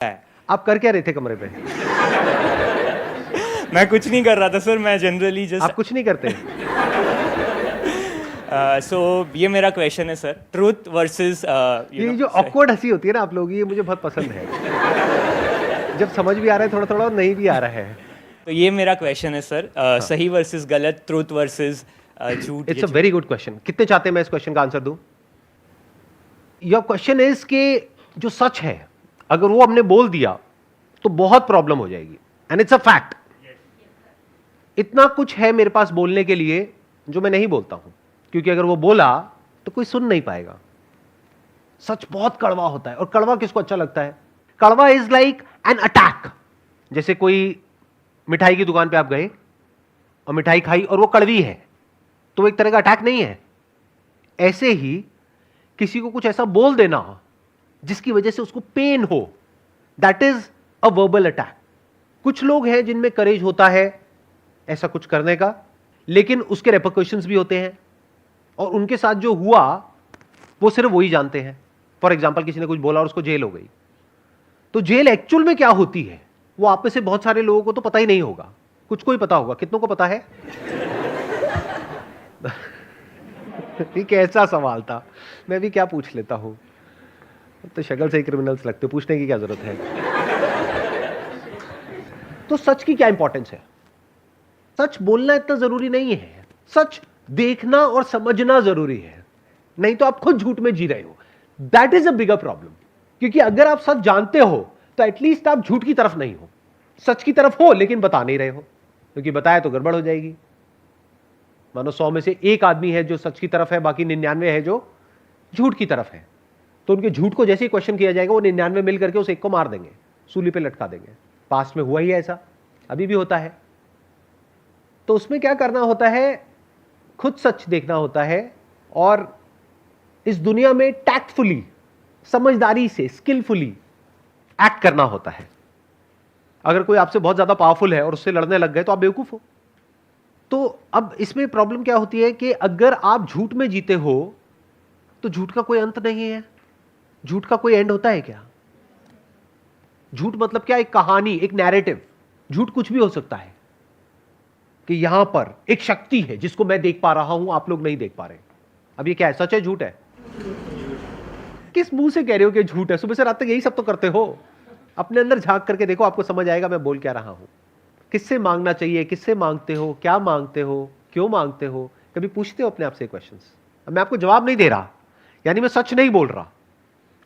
आप कर क्या रहे थे कमरे पे? मैं कुछ नहीं कर रहा था सर, मैं जनरली आप जस्ट कुछ नहीं करते? सो ये मेरा क्वेश्चन है सर, ट्रूथ वर्सेस ये जो ऑकवर्ड हंसी होती है ना आप लोग, ये मुझे बहुत पसंद है। जब समझ भी आ रहा है थोड़ा थोड़ा और नहीं भी आ रहा है। तो ये मेरा क्वेश्चन है सर, सही वर्सेस गलत, ट्रूथ वर्सेस झूठ। It's a very good question. कितने चाहते हैं मैं इस क्वेश्चन का आंसर दूं? योर क्वेश्चन इज कि जो सच है अगर वो हमने बोल दिया तो बहुत प्रॉब्लम हो जाएगी, एंड इट्स अ फैक्ट। इतना कुछ है मेरे पास बोलने के लिए जो मैं नहीं बोलता हूं, क्योंकि अगर वो बोला तो कोई सुन नहीं पाएगा। सच बहुत कड़वा होता है, और कड़वा किसको अच्छा लगता है? कड़वा इज लाइक एन अटैक। जैसे कोई मिठाई की दुकान पे आप गए और मिठाई खाई और वो कड़वी है, तो वो एक तरह का अटैक नहीं है। ऐसे ही किसी को कुछ ऐसा बोल देना जिसकी वजह से उसको पेन हो, that is a verbal attack. कुछ लोग हैं जिनमें करेज होता है ऐसा कुछ करने का, लेकिन उसके रेपरकशंस भी होते हैं, और उनके साथ जो हुआ वो सिर्फ वही जानते हैं। फॉर एग्जाम्पल, किसी ने कुछ बोला और उसको जेल हो गई, तो जेल एक्चुअल में क्या होती है वो आप में से बहुत सारे लोगों को तो पता ही नहीं होगा। कुछ को ही पता होगा। कितनों को पता है? ये कैसा सवाल था, मैं भी क्या पूछ लेता हूं। तो शक्ल से ही क्रिमिनल्स लगते, पूछने की क्या जरूरत है। तो सच की क्या इंपॉर्टेंस है? सच बोलना इतना जरूरी नहीं है, सच देखना और समझना जरूरी है। नहीं तो आप खुद झूठ में जी रहे हो। That is a bigger problem. क्योंकि अगर आप सच जानते हो तो एटलीस्ट आप झूठ की तरफ नहीं हो, सच की तरफ हो, लेकिन बता नहीं रहे हो, क्योंकि बताया तो गड़बड़ हो जाएगी। मानो 100 में से एक आदमी है जो सच की तरफ है, बाकी 99 है जो झूठ की तरफ है। तो उनके झूठ को जैसे ही क्वेश्चन किया जाएगा वो 99 मिल करके उस एक को मार देंगे, सूली पे लटका देंगे। पास्ट में हुआ ही ऐसा, अभी भी होता है। तो उसमें क्या करना होता है? खुद सच देखना होता है, और इस दुनिया में टैक्टफुली, समझदारी से, स्किलफुली एक्ट करना होता है। अगर कोई आपसे बहुत ज्यादा पावरफुल है और उससे लड़ने लग गए तो आप बेवकूफ हो। तो अब इसमें प्रॉब्लम क्या होती है कि अगर आप झूठ में जीते हो तो झूठ का कोई अंत नहीं है। झूठ का कोई एंड होता है क्या? झूठ मतलब क्या? एक कहानी, एक नैरेटिव। झूठ कुछ भी हो सकता है कि यहां पर एक शक्ति है जिसको मैं देख पा रहा हूं, आप लोग नहीं देख पा रहे। अब ये क्या है? सच है, झूठ है? किस मुंह से कह रहे हो कि झूठ है? सुबह से रात तक यही सब तो करते हो। अपने अंदर झांक करके देखो, आपको समझ आएगा मैं बोल क्या रहा हूं। किससे मांगना चाहिए, किससे मांगते हो, क्या मांगते हो, क्यों मांगते हो? कभी पूछते हो अपने आप से क्वेश्चंस? अब मैं आपको जवाब नहीं दे रहा, यानी मैं सच नहीं बोल रहा,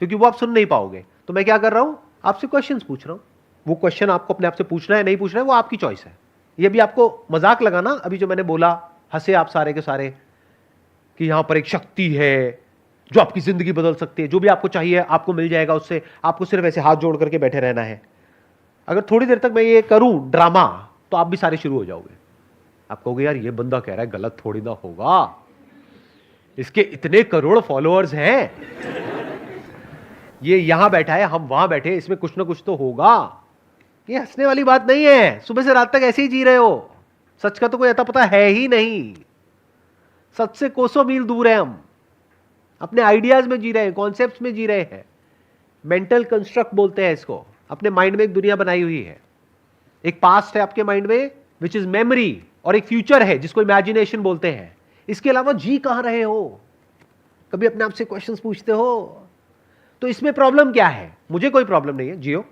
क्योंकि वो आप सुन नहीं पाओगे। तो मैं क्या कर रहा हूं? आपसे क्वेश्चंस पूछ रहा हूं। वो क्वेश्चन आपको अपने आप से पूछना है, नहीं पूछना है, वो आपकी चॉइस है। ये भी आपको मजाक लगा ना अभी जो मैंने बोला, हंसे आप सारे के सारे कि यहां पर एक शक्ति है जो आपकी जिंदगी बदल सकती है, जो भी आपको चाहिए आपको मिल जाएगा उससे, आपको सिर्फ ऐसे हाथ जोड़ करके बैठे रहना है। अगर थोड़ी देर तक मैं ये करूं ड्रामा, तो आप भी सारे शुरू हो जाओगे। आप कहोगे यार ये बंदा कह रहा है, गलत थोड़ी ना होगा, इसके इतने करोड़ फॉलोअर्स हैं, ये यहां बैठा है, हम वहां बैठे, इसमें कुछ ना कुछ तो होगा। ये हंसने वाली बात नहीं है। सुबह से रात तक ऐसे ही जी रहे हो। सच का तो कोई अता पता है ही नहीं। सच से कोसों मील दूर है हम। अपने आइडियाज में जी रहे हैं, कॉन्सेप्ट्स में जी रहे हैं। मेंटल कंस्ट्रक्ट बोलते हैं इसको। अपने माइंड में एक दुनिया बनाई हुई है। एक पास्ट है आपके माइंड में विच इज मेमोरी, और एक फ्यूचर है जिसको इमेजिनेशन बोलते हैं। इसके अलावा जी कहां रहे हो? कभी अपने आप से क्वेश्चंस पूछते हो? तो इसमें प्रॉब्लम क्या है? मुझे कोई प्रॉब्लम नहीं है, जियो।